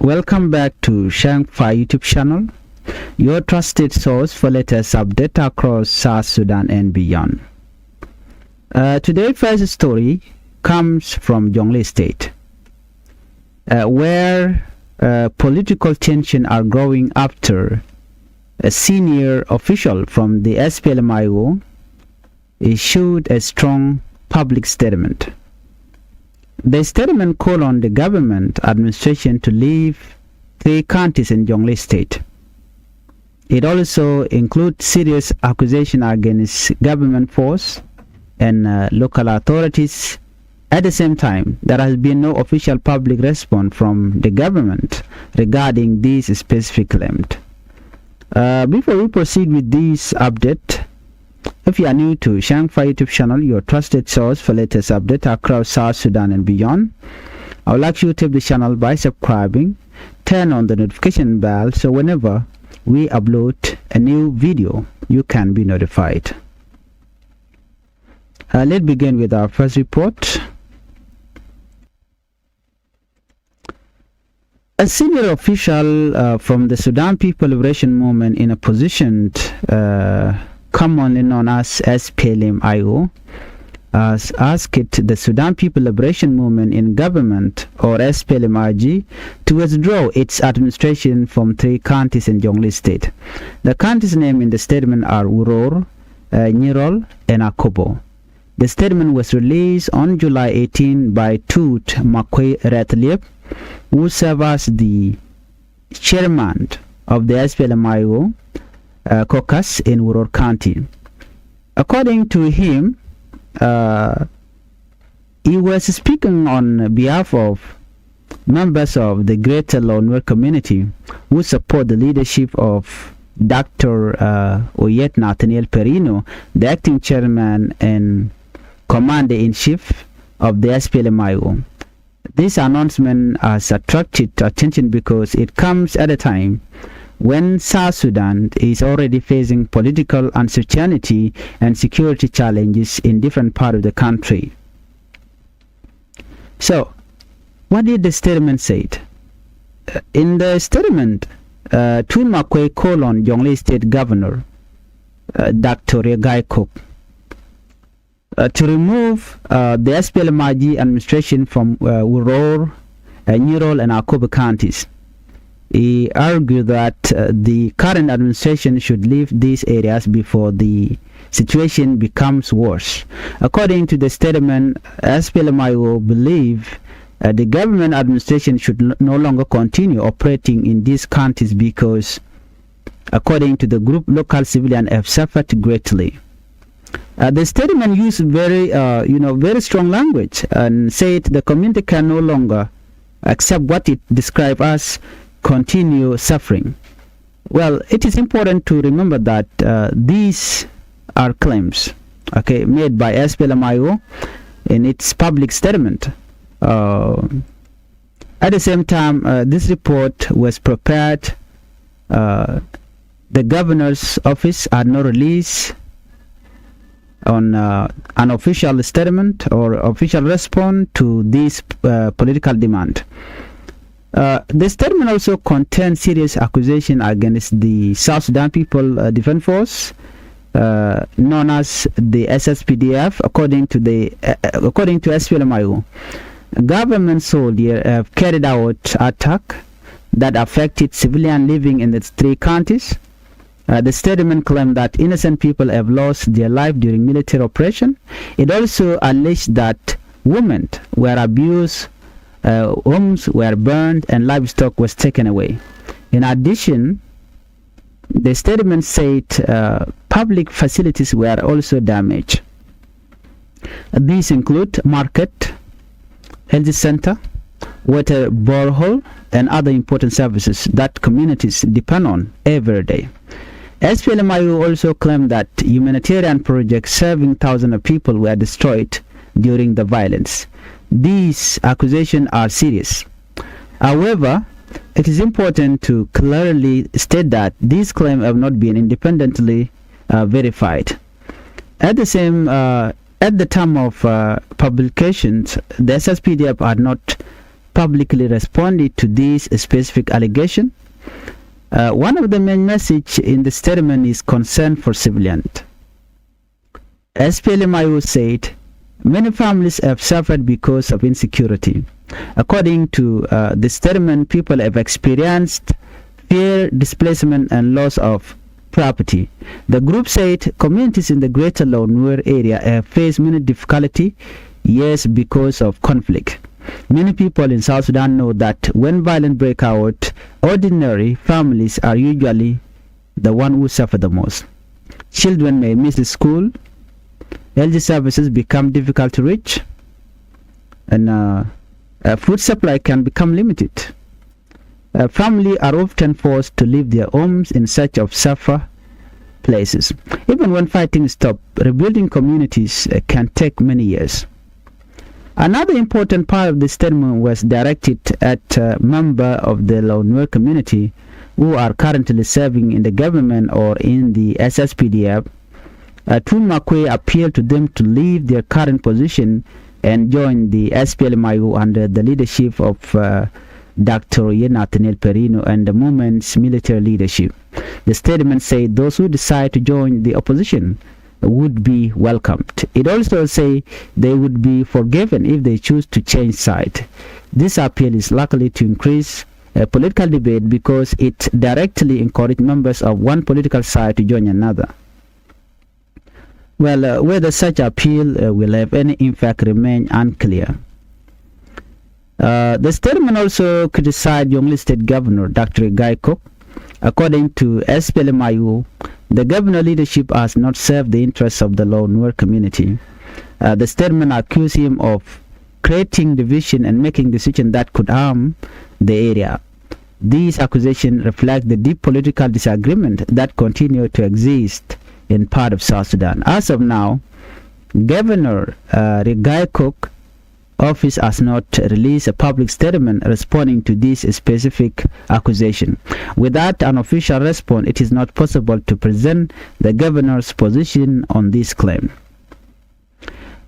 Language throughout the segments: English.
Welcome back to Changfied YouTube channel, your trusted source for latest updates across South Sudan and beyond. Today's first story comes from Jonglei State, where political tension are growing after a senior official from the SPLM issued a strong public statement. The statement called on the government administration to leave 3 counties in Jonglei State. It also includes serious accusation against government force and local authorities. At the same time, there has been no official public response from the government regarding these specific claims. Before we proceed with this update, if you are new to Changfied YouTube channel, your trusted source for latest updates across South Sudan and beyond, I would like you to help the channel by subscribing, turn on the notification bell so whenever we upload a new video, you can be notified. Let's begin with our first report. A senior official from the Sudan People Liberation Movement in a position commonly known as SPLM has asked the Sudan People Liberation Movement in government, or SPLM-IG, to withdraw its administration from 3 counties in Jonglei State. The counties named in the statement are Uror, Nyirol, and Akobo. The statement was released on July 18 by Tut Makwe Ratliep, who serves as the chairman of the SPLM-IO caucus in Uror County. According to him, he was speaking on behalf of members of the Greater Lone community who support the leadership of Dr. Oyet Nathaniel Perino, the acting chairman and commander-in-chief of the SPLM-IO. This announcement has attracted attention because it comes at a time when South Sudan is already facing political uncertainty and security challenges in different parts of the country. So, what did the statement say? In the statement, Tun Makwe called on Jonglei State Governor Dr. Regai Cook to remove the SPLM-IG administration from Uror, Nyirol, and Akobo counties. He argued that the current administration should leave these areas before the situation becomes worse. According to the statement, SPLM-IO believe the government administration should no longer continue operating in these counties because, according to the group, local civilians have suffered greatly. The statement used very strong language and said the community can no longer accept what it described as continue suffering. Well, it is important to remember that these are claims, made by SPLM-IO in its public statement. At the same time, this report was prepared. The governor's office had no release on an official statement or official response to this political demand. The statement also contains serious accusation against the South Sudan People Defense Force, known as the SSPDF. According to SPLM-IO, government soldiers have carried out attack that affected civilians living in the 3 counties. The statement claimed that innocent people have lost their life during military operation. It also alleged that women were abused, homes were burned, and livestock was taken away. In addition, the statement said public facilities were also damaged. These include market, health center, water borehole, and other important services that communities depend on every day. SPLM-IO also claimed that humanitarian projects serving thousands of people were destroyed during the violence. These accusations are serious. However, it is important to clearly state that these claims have not been independently verified. At the time of publications, the SSPDF had not publicly responded to this specific allegation. One of the main messages in the statement is concern for civilians. SPLM said many families have suffered because of insecurity. According to the statement, people have experienced fear, displacement, and loss of property. The group said communities in the greater Law Nuer area have faced many difficulties, yes, because of conflict. Many people in South Sudan know that when violence breaks out, ordinary families are usually the one who suffer the most. Children may miss school, health services become difficult to reach, and food supply can become limited. Families are often forced to leave their homes in search of safer places. Even when fighting stops, rebuilding communities can take many years. Another important part of the statement was directed at members of the Law Nuer community who are currently serving in the government or in the SSPDF. Tumakwe appealed to them to leave their current position and join the SPLM under the leadership of Dr. Nathaniel Perino and the movement's military leadership. The statement said those who decide to join the opposition would be welcomed. It also said they would be forgiven if they choose to change side. This appeal is likely to increase political debate because it directly encourages members of one political side to join another. Well, whether such appeal will have any impact remains unclear. The statement also criticized Jonglei State Governor Dr. Gaikok. According to SPLM, the governor leadership has not served the interests of the Law Nuer community. The statement accused him of creating division and making decisions that could harm the area. These accusations reflect the deep political disagreement that continue to exist in part of South Sudan. As of now, Governor Gaikok office has not released a public statement responding to this specific accusation. Without an official response, it is not possible to present the governor's position on this claim.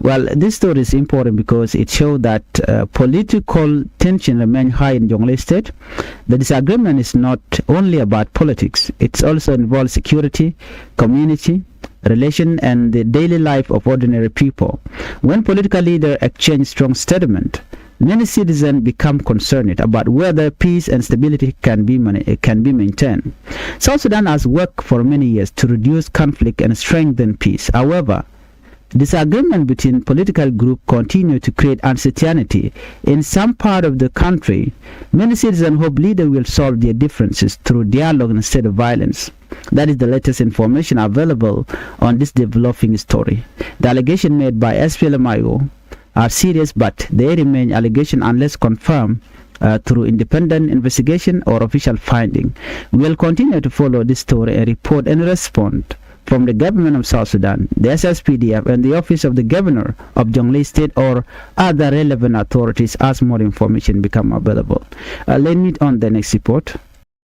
Well, this story is important because it shows that political tension remains high in Jonglei State. The disagreement is not only about politics, it also involves security, community, relation, and the daily life of ordinary people. When political leaders exchange strong statements, many citizens become concerned about whether peace and stability can be maintained. South Sudan has worked for many years to reduce conflict and strengthen peace. However, disagreement between political groups continue to create uncertainty in some part of the country. Many citizens hope leaders will solve their differences through dialogue instead of violence. That is the latest information available on this developing story. The allegations made by SPLM are serious, but they remain allegations unless confirmed through independent investigation or official finding. We will continue to follow this story and report and respond from the government of South Sudan, the SSPDF, and the office of the governor of Jonglei State or other relevant authorities as more information become available. Let's meet on the next report.